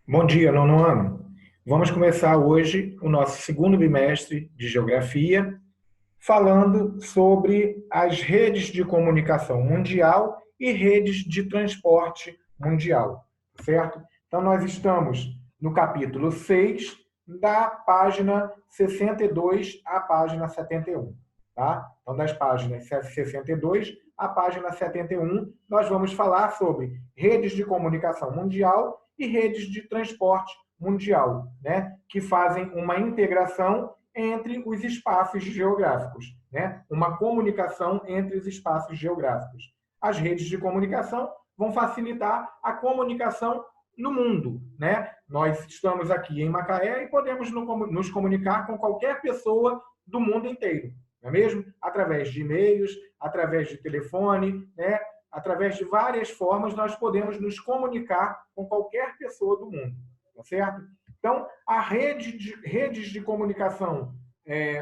Bom dia, nono ano. Vamos começar hoje o nosso segundo bimestre de Geografia, falando sobre as redes de comunicação mundial e redes de transporte mundial, certo? Então, nós estamos no capítulo 6, da página 62 à página 71, tá? Então, das páginas 62 à página 71, nós vamos falar sobre redes de comunicação mundial e redes de transporte mundial, né? Que fazem uma integração entre os espaços geográficos, né? Uma comunicação entre os espaços geográficos. As redes de comunicação vão facilitar a comunicação no mundo, né? Nós estamos aqui em Macaé e podemos nos comunicar com qualquer pessoa do mundo inteiro, não é mesmo? Através de e-mails, através de telefone, né? Através de várias formas nós podemos nos comunicar com qualquer pessoa do mundo, tá certo? Então, redes de comunicação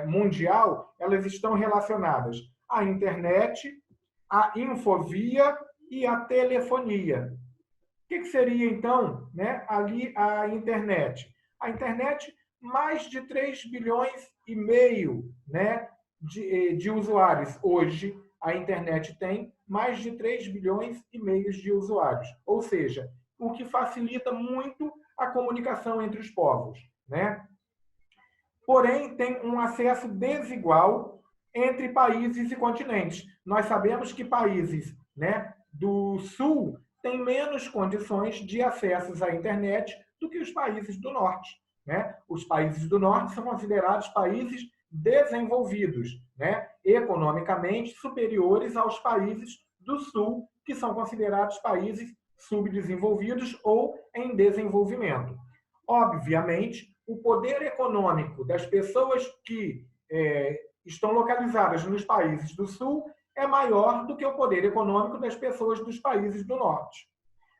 mundial, elas estão relacionadas à internet, à infovia e à telefonia. O que seria, então, né, ali a internet? A internet, mais de 3 bilhões e meio, né, de usuários. Hoje, a internet tem mais de 3 bilhões e meio de usuários. Ou seja, o que facilita muito a comunicação entre os povos, né? Porém, tem um acesso desigual entre países e continentes. Nós sabemos que países, né, do Sul têm menos condições de acesso à internet do que os países do Norte, né? Os países do Norte são considerados países desenvolvidos, né, economicamente superiores aos países do Sul, que são considerados países subdesenvolvidos ou em desenvolvimento. Obviamente, o poder econômico das pessoas que estão localizadas nos países do Sul é maior do que o poder econômico das pessoas dos países do Norte.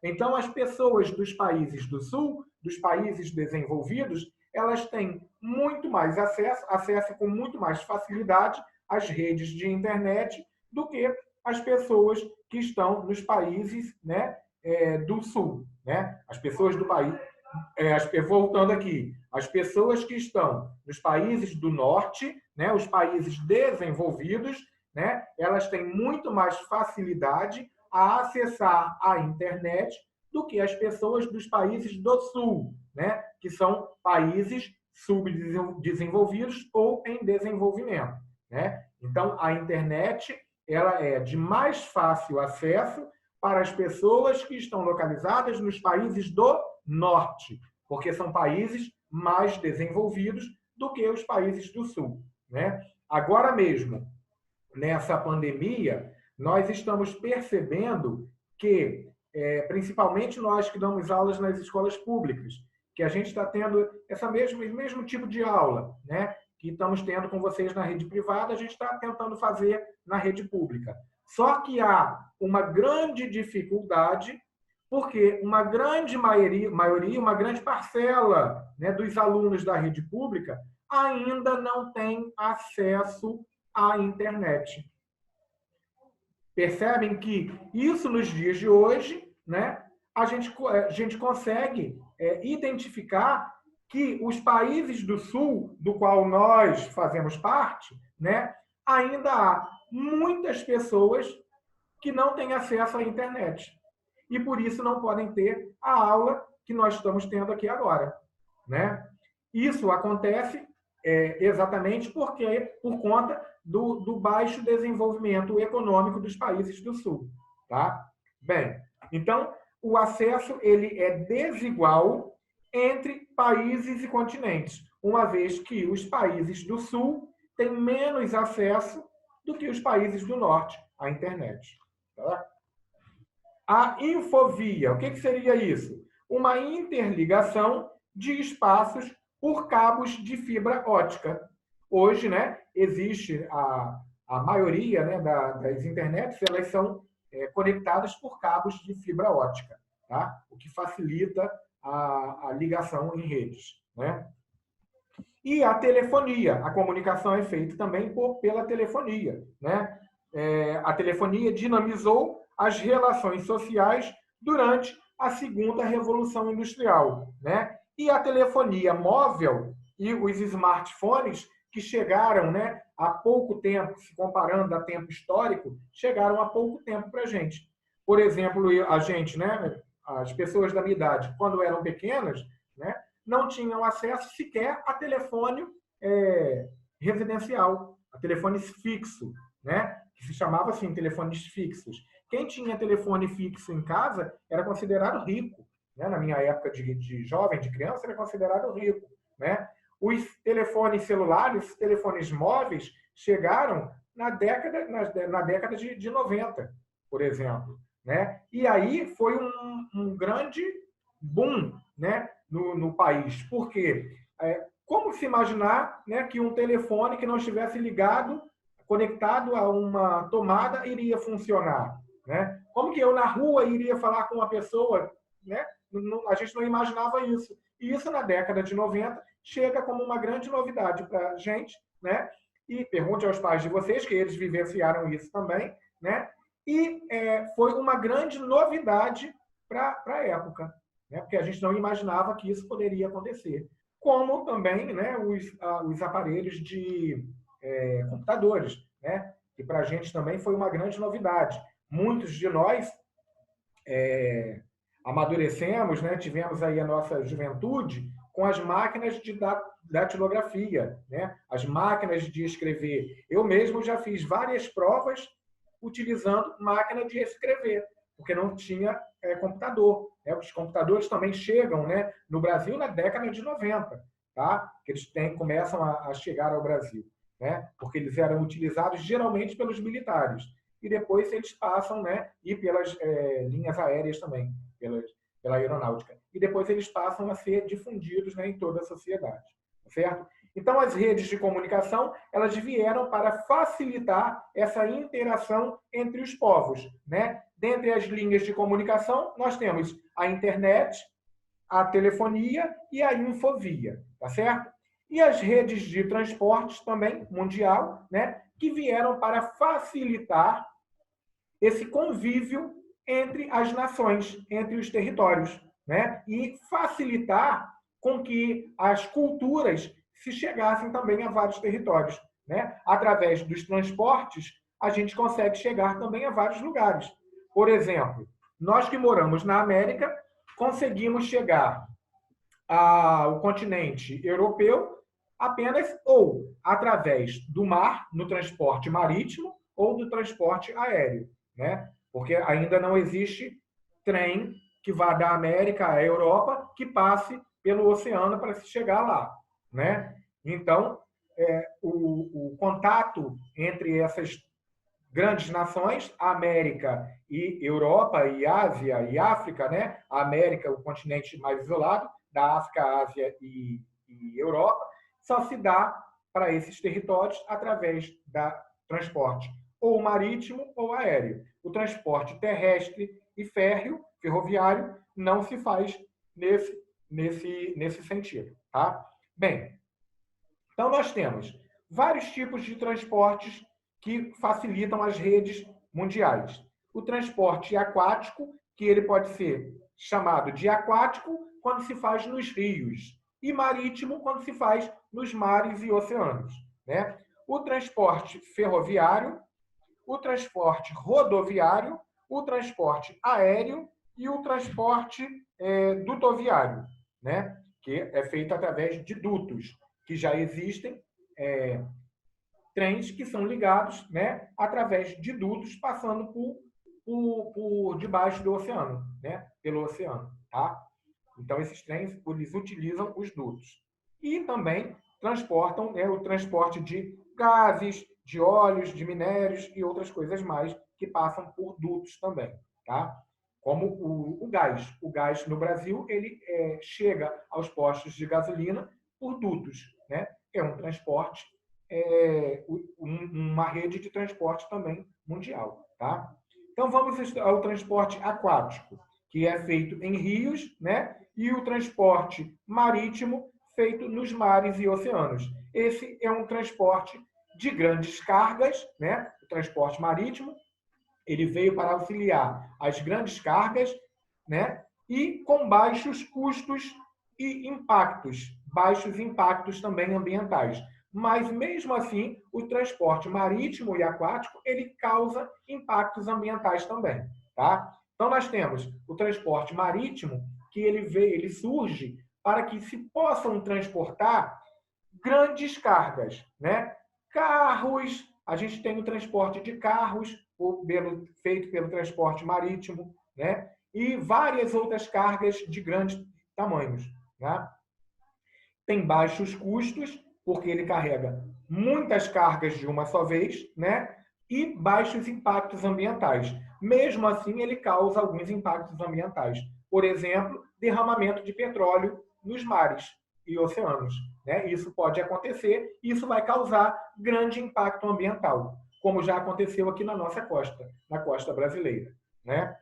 Então, as pessoas dos países do Sul, dos países desenvolvidos, elas têm muito mais acesso com muito mais facilidade às redes de internet do que as pessoas que estão nos países, né, do Sul, né? As pessoas do país, voltando aqui, as pessoas que estão nos países do norte, né, os países desenvolvidos, né, elas têm muito mais facilidade a acessar a internet do que as pessoas dos países do sul, né, que são países subdesenvolvidos ou em desenvolvimento, né? Então, a internet ela é de mais fácil acesso para as pessoas que estão localizadas nos países do norte, porque são países mais desenvolvidos do que os países do sul, né? Agora mesmo, nessa pandemia, nós estamos percebendo que, principalmente nós que damos aulas nas escolas públicas, que a gente está tendo esse mesmo tipo de aula, né? Que estamos tendo com vocês na rede privada, a gente está tentando fazer na rede pública. Só que há uma grande dificuldade, porque uma grande maioria, uma grande parcela, né, dos alunos da rede pública ainda não tem acesso à internet. Percebem que isso nos dias de hoje, né, a gente consegue identificar que os países do Sul, do qual nós fazemos parte, né, ainda há muitas pessoas que não têm acesso à internet. E por isso não podem ter a aula que nós estamos tendo aqui agora, né? Isso acontece exatamente por conta do baixo desenvolvimento econômico dos países do Sul, tá? Bem, então o acesso ele é desigual entre países e continentes, uma vez que os países do Sul têm menos acesso do que os países do Norte à internet. Tá? A infovia, o que seria isso? Uma interligação de espaços por cabos de fibra ótica. Hoje, né, existe a maioria, né, das internets, elas são conectadas por cabos de fibra ótica, tá? O que facilita a ligação em redes, né? E a telefonia, a comunicação é feita também pela telefonia, né? A telefonia dinamizou as relações sociais durante a segunda revolução industrial, né? E a telefonia móvel e os smartphones que chegaram, né, há pouco tempo, se comparando a tempo histórico, chegaram há pouco tempo para a gente. Por exemplo, a gente, né, as pessoas da minha idade, quando eram pequenas, né, não tinham acesso sequer a telefone residencial, a telefone fixo, né, que se chamava assim, telefones fixos. Quem tinha telefone fixo em casa era considerado rico, né? Na minha época de jovem, de criança, era considerado rico, né? Os telefones celulares, os telefones móveis, chegaram na década de 90, por exemplo, né? E aí foi um grande boom, né, no país. Por quê? Como se imaginar, né, que um telefone que não estivesse ligado, conectado a uma tomada, iria funcionar? Né? Como que eu, na rua, iria falar com uma pessoa? Né? A gente não imaginava isso. E isso, na década de 90, chega como uma grande novidade para a gente, né? E pergunte aos pais de vocês, que eles vivenciaram isso também, né? E foi uma grande novidade para a época, né? Porque a gente não imaginava que isso poderia acontecer. Como também, né, os aparelhos de computadores, né? Que para a gente também foi uma grande novidade. Muitos de nós amadurecemos, né? Tivemos aí a nossa juventude com as máquinas de datilografia, né? As máquinas de escrever. Eu mesmo já fiz várias provas utilizando máquina de escrever, porque não tinha computador. Né? Os computadores também chegam, né, no Brasil na década de 90, tá? Que eles começam a chegar ao Brasil, né? Porque eles eram utilizados geralmente pelos militares. E depois eles passam, né, e pelas linhas aéreas também, pela aeronáutica. E depois eles passam a ser difundidos, né, em toda a sociedade, certo? Então, as redes de comunicação, elas vieram para facilitar essa interação entre os povos, né? Dentre as linhas de comunicação, nós temos a internet, a telefonia e a infovia, tá certo? E as redes de transportes também, mundial, né? Que vieram para facilitar esse convívio entre as nações, entre os territórios, né? E facilitar com que as culturas se chegassem também a vários territórios, né? Através dos transportes, a gente consegue chegar também a vários lugares. Por exemplo, nós que moramos na América, conseguimos chegar ao continente europeu apenas ou através do mar, no transporte marítimo, ou do transporte aéreo, né? Porque ainda não existe trem que vá da América à Europa que passe pelo oceano para se chegar lá, né? Então, o contato entre essas grandes nações, América e Europa e Ásia e África, né? A América, o continente mais isolado, da África, Ásia e Europa, só se dá para esses territórios através da transporte ou marítimo ou aéreo. O transporte terrestre e ferroviário, não se faz nesse sentido. Tá? Bem, então nós temos vários tipos de transportes que facilitam as redes mundiais. O transporte aquático, que ele pode ser chamado de aquático quando se faz nos rios, e marítimo quando se faz nos mares e oceanos, né? O transporte ferroviário, o transporte rodoviário, o transporte aéreo e o transporte dutoviário, né? Que é feito através de dutos, que já existem trens que são ligados, né, através de dutos passando por debaixo do oceano, né, pelo oceano, tá? Então esses trens eles utilizam os dutos e também transportam, né, o transporte de gases, de óleos, de minérios e outras coisas mais que passam por dutos também, tá? Como o gás. O gás no Brasil ele chega aos postos de gasolina por dutos, né? É um transporte uma rede de transporte também mundial, tá? Então vamos ao transporte aquático, que é feito em rios, né? E o transporte marítimo feito nos mares e oceanos. Esse é um transporte de grandes cargas, né? O transporte marítimo, ele veio para auxiliar as grandes cargas, né? e com baixos custos e impactos, baixos impactos também ambientais. Mas, mesmo assim, o transporte marítimo e aquático, ele causa impactos ambientais também, tá? Então, nós temos o transporte marítimo, que ele surge para que se possam transportar grandes cargas, né? Carros, a gente tem o transporte de carros, feito pelo transporte marítimo, né? E várias outras cargas de grandes tamanhos, né? Tem baixos custos, porque ele carrega muitas cargas de uma só vez, né? E baixos impactos ambientais. Mesmo assim, ele causa alguns impactos ambientais. Por exemplo, derramamento de petróleo nos mares e oceanos, né? Isso pode acontecer, e isso vai causar grande impacto ambiental, como já aconteceu aqui na nossa costa, na costa brasileira, né?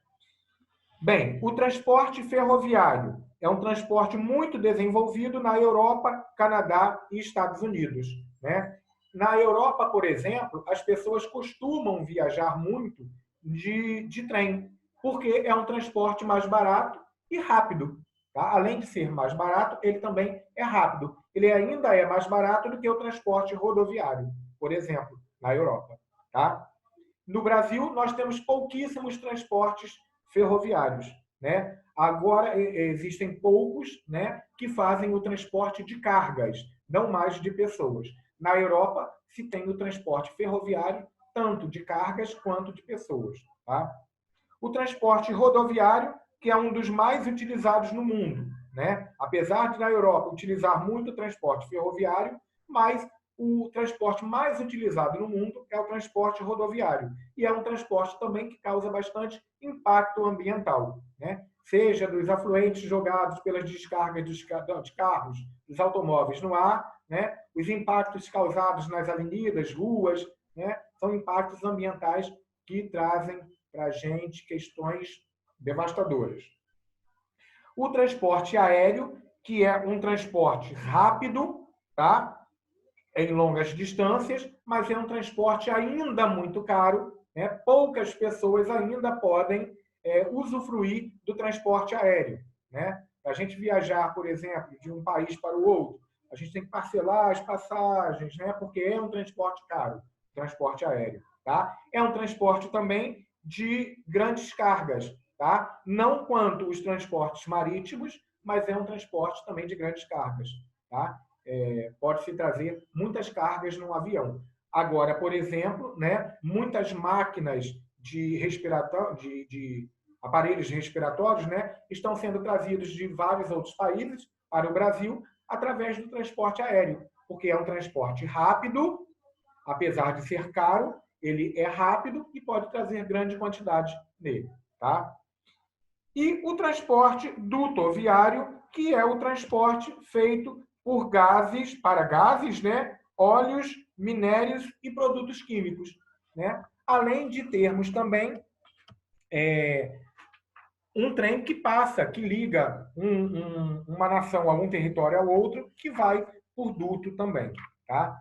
Bem, o transporte ferroviário é um transporte muito desenvolvido na Europa, Canadá e Estados Unidos, né? Na Europa, por exemplo, as pessoas costumam viajar muito de trem, porque é um transporte mais barato e rápido. Tá? Além de ser mais barato, ele também é rápido. Ele ainda é mais barato do que o transporte rodoviário, por exemplo, na Europa. Tá? No Brasil, nós temos pouquíssimos transportes ferroviários, né? Agora existem poucos, né, que fazem o transporte de cargas, não mais de pessoas. Na Europa se tem o transporte ferroviário tanto de cargas quanto de pessoas, tá? O transporte rodoviário, que é um dos mais utilizados no mundo, né? Apesar de na Europa utilizar muito o transporte ferroviário, mas o transporte mais utilizado no mundo é o transporte rodoviário. E é um transporte também que causa bastante impacto ambiental, né? Seja dos afluentes jogados pelas descargas de carros, dos automóveis no ar, né? Os impactos causados nas avenidas, ruas, né? São impactos ambientais que trazem para a gente questões devastadoras. O transporte aéreo, que é um transporte rápido, tá? Em longas distâncias, mas é um transporte ainda muito caro, né? Poucas pessoas ainda podem usufruir do transporte aéreo, né? Para a gente viajar, por exemplo, de um país para o outro, a gente tem que parcelar as passagens, né? Porque é um transporte caro, transporte aéreo, tá? É um transporte também de grandes cargas, tá? Não quanto os transportes marítimos, mas é um transporte também de grandes cargas, tá? Pode-se trazer muitas cargas num avião. Agora, por exemplo, né, muitas máquinas de aparelhos respiratórios, né, estão sendo trazidos de vários outros países para o Brasil através do transporte aéreo, porque é um transporte rápido, apesar de ser caro, ele é rápido e pode trazer grande quantidade nele. Tá? E o transporte dutoviário, que é o transporte feito por gases, para gases, né, óleos, minérios e produtos químicos, né? Além de termos também um trem que passa, que liga uma nação a um território ao outro, que vai por duto também, tá?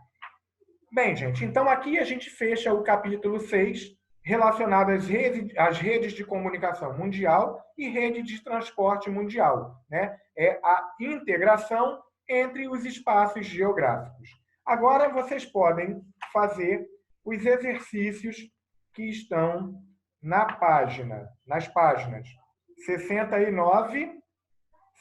Bem, gente, então aqui a gente fecha o capítulo 6, relacionado às redes de comunicação mundial e rede de transporte mundial, né? É a integração entre os espaços geográficos. Agora vocês podem fazer os exercícios que estão nas páginas 69,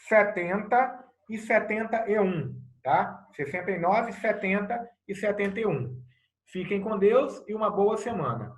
70 e 71, tá? 69, 70 e 71. Fiquem com Deus e uma boa semana.